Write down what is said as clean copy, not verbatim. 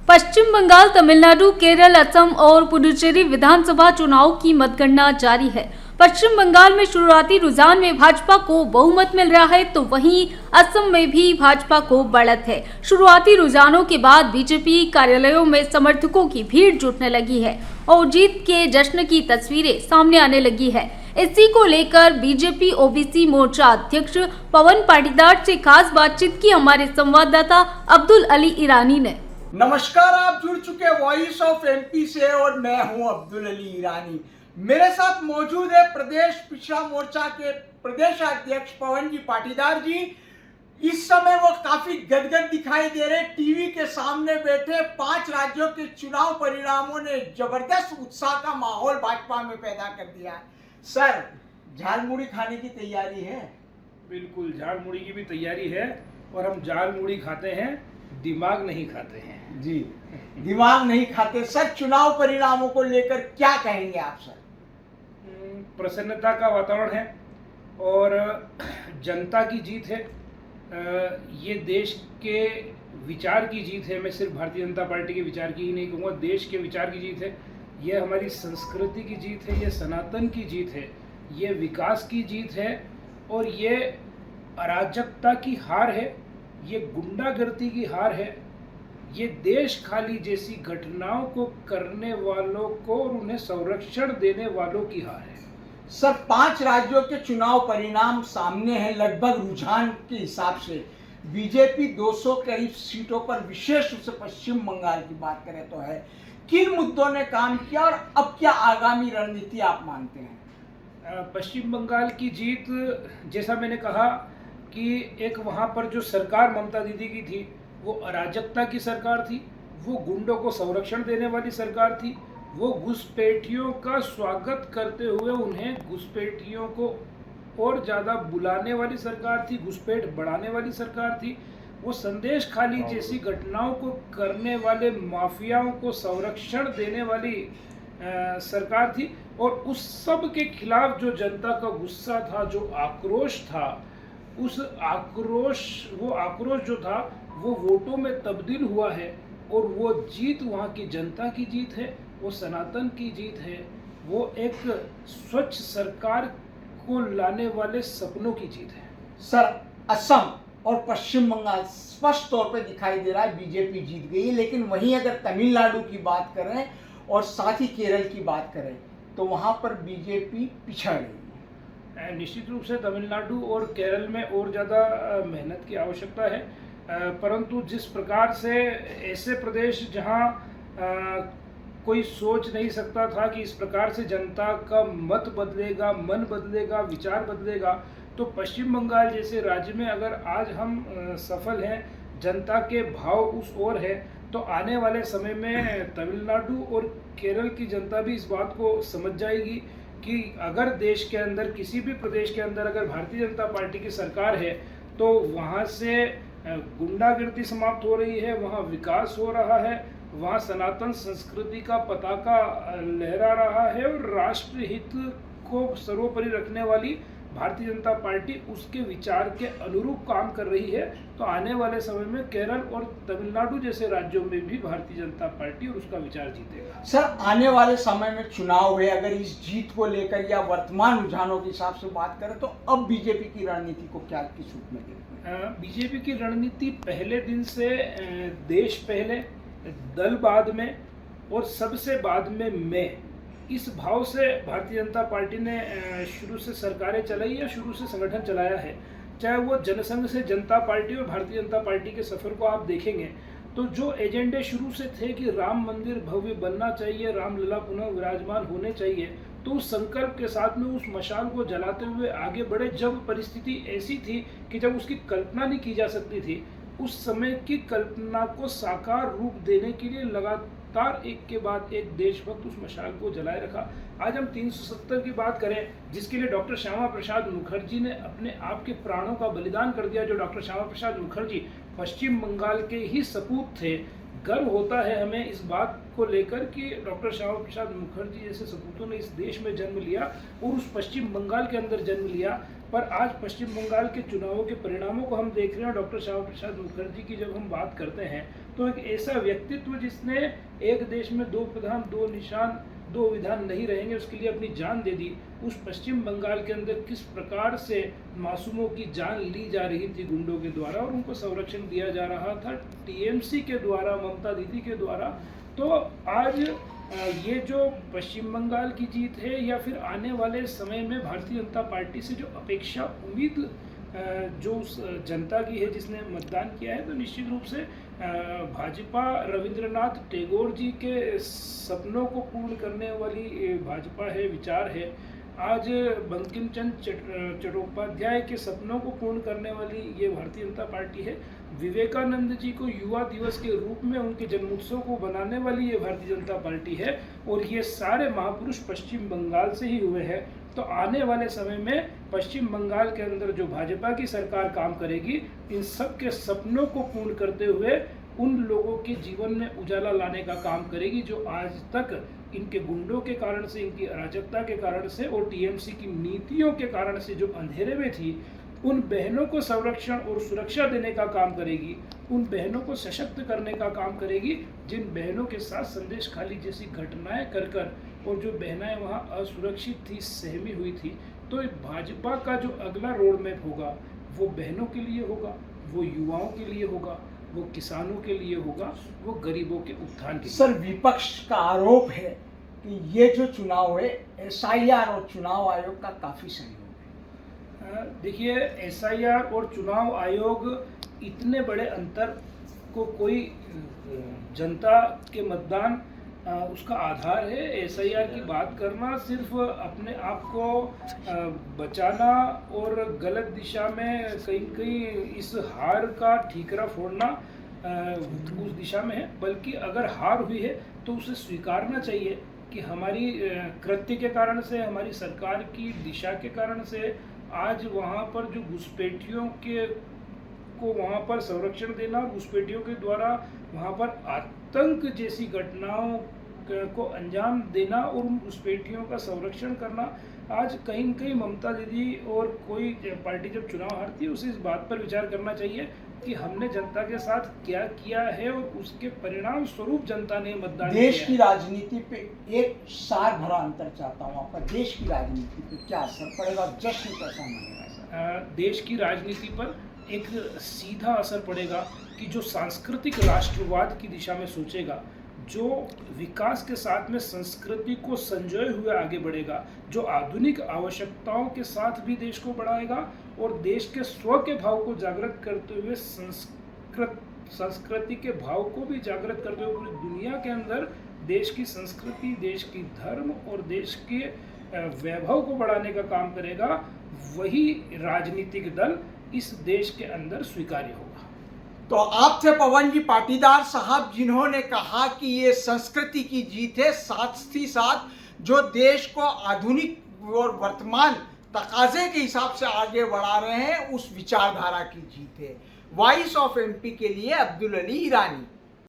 पश्चिम बंगाल, तमिलनाडु, केरल, असम और पुडुचेरी विधानसभा चुनाव की मतगणना जारी है। पश्चिम बंगाल में शुरुआती रुझान में भाजपा को बहुमत मिल रहा है, तो वहीं असम में भी भाजपा को बढ़त है। शुरुआती रुझानों के बाद बीजेपी कार्यालयों में समर्थकों की भीड़ जुटने लगी है और जीत के जश्न की तस्वीरें सामने आने लगी है। इसी को लेकर बीजेपी ओबीसी मोर्चा अध्यक्ष पवन पाटीदार से खास बातचीत की हमारे संवाददाता अब्दुल अली ईरानी ने। नमस्कार, आप जुड़ चुके वॉइस ऑफ एमपी से और मैं हूं अब्दुल अली ईरानी। मेरे साथ मौजूद है प्रदेश पिछड़ा मोर्चा के प्रदेश अध्यक्ष पवन जी पाटीदार जी। इस समय वो काफी गदगद दिखाई दे रहे। टीवी के सामने बैठे 5 राज्यों के चुनाव परिणामों ने जबरदस्त उत्साह का माहौल भाजपा में पैदा कर दिया। सर, झाल मुड़ी खाने की तैयारी है? बिल्कुल, झाल मुड़ी की भी तैयारी है और हम झाल मुड़ी खाते हैं, दिमाग नहीं खाते हैं। जी, दिमाग नहीं खाते। सर, चुनाव परिणामों को लेकर क्या कहेंगे आप सर? प्रसन्नता का वातावरण है और जनता की जीत है। ये देश के विचार की जीत है। मैं सिर्फ भारतीय जनता पार्टी के विचार की ही नहीं कहूँगा, देश के विचार की जीत है। ये हमारी संस्कृति की जीत है, ये सनातन की जीत है, ये विकास की जीत है और ये अराजकता की हार है, ये गुंडागर्दी की हार है, ये देश खाली जैसी घटनाओं को करने वालों को और उन्हें संरक्षण देने वालों की हार है। सर, 5 राज्यों के चुनाव परिणाम सामने हैं। लगभग रुझान के हिसाब से बीजेपी 200 करीब सीटों पर, विशेष रूप से पश्चिम बंगाल की बात करें तो है। किन मुद्दों ने काम किया और अब क्या आगामी रणनीति आप मानते हैं? पश्चिम बंगाल की जीत, जैसा मैंने कहा कि एक वहाँ पर जो सरकार ममता दीदी की थी वो अराजकता की सरकार थी, वो गुंडों को संरक्षण देने वाली सरकार थी, वो घुसपैठियों का स्वागत करते हुए उन्हें घुसपैठियों को और ज़्यादा बुलाने वाली सरकार थी, घुसपैठ बढ़ाने वाली सरकार थी, वो संदेश खाली जैसी घटनाओं को करने वाले माफियाओं को संरक्षण देने वाली सरकार थी। और उस सब के खिलाफ जो जनता का गुस्सा था, जो आक्रोश था, उस आक्रोश जो था वो वोटों में तब्दील हुआ है और वो जीत वहाँ की जनता की जीत है, वो सनातन की जीत है, वो एक स्वच्छ सरकार को लाने वाले सपनों की जीत है। सर, असम और पश्चिम बंगाल स्पष्ट तौर पे दिखाई दे रहा है बीजेपी जीत गई है, लेकिन वहीं अगर तमिलनाडु की बात करें और साथ ही केरल की बात करें तो वहां पर बीजेपी पिछड़ गई है। निश्चित रूप से तमिलनाडु और केरल में और ज़्यादा मेहनत की आवश्यकता है, परंतु जिस प्रकार से ऐसे प्रदेश जहां कोई सोच नहीं सकता था कि इस प्रकार से जनता का मत बदलेगा, मन बदलेगा, विचार बदलेगा, तो पश्चिम बंगाल जैसे राज्य में अगर आज हम सफल हैं, जनता के भाव उस ओर है, तो आने वाले समय में तमिलनाडु और केरल की जनता भी इस बात को समझ जाएगी कि अगर देश के अंदर, किसी भी प्रदेश के अंदर अगर भारतीय जनता पार्टी की सरकार है तो वहाँ से गुंडागर्दी समाप्त हो रही है, वहाँ विकास हो रहा है, वहाँ सनातन संस्कृति का पताका लहरा रहा है और राष्ट्रहित को सर्वोपरि रखने वाली भारतीय जनता पार्टी उसके विचार के अनुरूप काम कर रही है। तो आने वाले समय में केरल और तमिलनाडु जैसे राज्यों में भी भारतीय जनता पार्टी और उसका विचार जीतेगा। सर, आने वाले समय में चुनाव है, अगर इस जीत को लेकर या वर्तमान रुझानों के हिसाब से बात करें तो अब बीजेपी की रणनीति को क्या किस रूप में देखते हैं? बीजेपी की रणनीति पहले दिन से देश पहले, दल बाद में और सबसे बाद में मैं, इस भाव से भारतीय जनता पार्टी ने शुरू से सरकारें चलाई या शुरू से संगठन चलाया है। चाहे वो जनसंघ से जनता पार्टी और भारतीय जनता पार्टी के सफ़र को आप देखेंगे तो जो एजेंडे शुरू से थे कि राम मंदिर भव्य बनना चाहिए, रामलला पुनः विराजमान होने चाहिए, तो उस संकल्प के साथ में उस मशाल को जलाते हुए आगे बढ़े। जब परिस्थिति ऐसी थी कि जब उसकी कल्पना नहीं की जा सकती थी, उस समय की कल्पना को साकार रूप देने के लिए लगातार एक के बाद एक देशभक्त उस मशाल को जलाए रखा। आज हम 370 की बात करें, जिसके लिए डॉक्टर श्यामा प्रसाद मुखर्जी ने अपने आप के प्राणों का बलिदान कर दिया। जो डॉक्टर श्यामा प्रसाद मुखर्जी पश्चिम बंगाल के ही सपूत थे। गर्व होता है हमें इस बात को लेकर कि डॉक्टर श्यामा प्रसाद मुखर्जी जैसे सपूतों ने इस देश में जन्म लिया और उस पश्चिम बंगाल के अंदर जन्म लिया। पर आज पश्चिम बंगाल के चुनावों के परिणामों को हम देख रहे हैं। डॉक्टर श्यामा प्रसाद मुखर्जी की जब हम बात करते हैं तो एक ऐसा व्यक्तित्व जिसने एक देश में दो प्रधान दो निशान दो विधान नहीं रहेंगे उसके लिए अपनी जान दे दी, उस पश्चिम बंगाल के अंदर किस प्रकार से मासूमों की जान ली जा रही थी गुंडों के द्वारा और उनको संरक्षण दिया जा रहा था टीएमसी के द्वारा, ममता दीदी के द्वारा। तो आज ये जो पश्चिम बंगाल की जीत है या फिर आने वाले समय में भारतीय जनता पार्टी से जो अपेक्षा उम्मीद जो उस जनता की है जिसने मतदान किया है, तो निश्चित रूप से भाजपा रविंद्रनाथ टैगोर जी के सपनों को पूर्ण करने वाली भाजपा है, विचार है। आज बंकिम चंद्र चट्टोपाध्याय के सपनों को पूर्ण करने वाली ये भारतीय जनता पार्टी है। विवेकानंद जी को युवा दिवस के रूप में उनके जन्मोत्सव को बनाने वाली ये भारतीय जनता पार्टी है और ये सारे महापुरुष पश्चिम बंगाल से ही हुए हैं। तो आने वाले समय में पश्चिम बंगाल के अंदर जो भाजपा की सरकार काम करेगी, इन सब के सपनों को पूर्ण करते हुए उन लोगों के जीवन में उजाला लाने का काम करेगी जो आज तक इनके गुंडों के कारण से, इनकी अराजकता के कारण से और टीएमसी की नीतियों के कारण से जो अंधेरे में थी, उन बहनों को संरक्षण और सुरक्षा देने का काम करेगी, उन बहनों को सशक्त करने का काम करेगी जिन बहनों के साथ संदेश खाली जैसी घटनाएं कर और जो बहनाएं वहां असुरक्षित थी, सहमी हुई थी। तो भाजपा का जो अगला रोड मैप होगा वो बहनों के लिए होगा, वो युवाओं के लिए होगा, वो किसानों के लिए होगा, वो गरीबों के उत्थान के लिए। सर, विपक्ष का आरोप है कि ये जो चुनाव है एसआईआर और चुनाव आयोग का काफी सहयोग है। देखिए, एसआईआर और चुनाव आयोग इतने बड़े अंतर को कोई जनता के मतदान उसका आधार है। एसआईआर की बात करना सिर्फ अपने आप को बचाना और गलत दिशा में कहीं इस हार का ठीकरा फोड़ना उस दिशा में है, बल्कि अगर हार हुई है तो उसे स्वीकारना चाहिए कि हमारी कृत्य के कारण से, हमारी सरकार की दिशा के कारण से आज वहाँ पर जो घुसपैठियों को वहाँ पर संरक्षण देना, घुसपैठियों के द्वारा वहाँ पर आतंक जैसी घटनाओं को अंजाम देना और उन घुसपैठियों का संरक्षण करना, आज कहीं न कहीं ममता दीदी और कोई पार्टी जब चुनाव हारती है उसे इस बात पर विचार करना चाहिए कि हमने जनता के साथ क्या किया है और उसके परिणाम स्वरूप जनता ने मतदान देश किया की है। राजनीति पे एक सार भरा अंतर चाहता हूँ आपका, देश की राजनीति पे क्या असर पड़ेगा, जश्न कैसा मनेगा? देश की राजनीति पर एक सीधा असर पड़ेगा कि जो सांस्कृतिक राष्ट्रवाद की दिशा में सोचेगा, जो विकास के साथ में संस्कृति को संजोए हुए आगे बढ़ेगा, जो आधुनिक आवश्यकताओं के साथ भी देश को बढ़ाएगा और देश के स्व के भाव को जागृत करते हुए संस्कृति के भाव को भी जागृत करते हुए पूरी दुनिया के अंदर देश की संस्कृति, देश की धर्म और देश के वैभव को बढ़ाने का काम करेगा, वही राजनीतिक दल इस देश के अंदर स्वीकार्य होगा। तो आप थे पवन जी पाटीदार साहब, जिन्होंने कहा कि ये संस्कृति की जीत है, साथ ही साथ जो देश को आधुनिक और वर्तमान तकाजे के हिसाब से आगे बढ़ा रहे हैं उस विचारधारा की जीत है। वॉइस ऑफ एमपी के लिए अब्दुल अली ईरानी।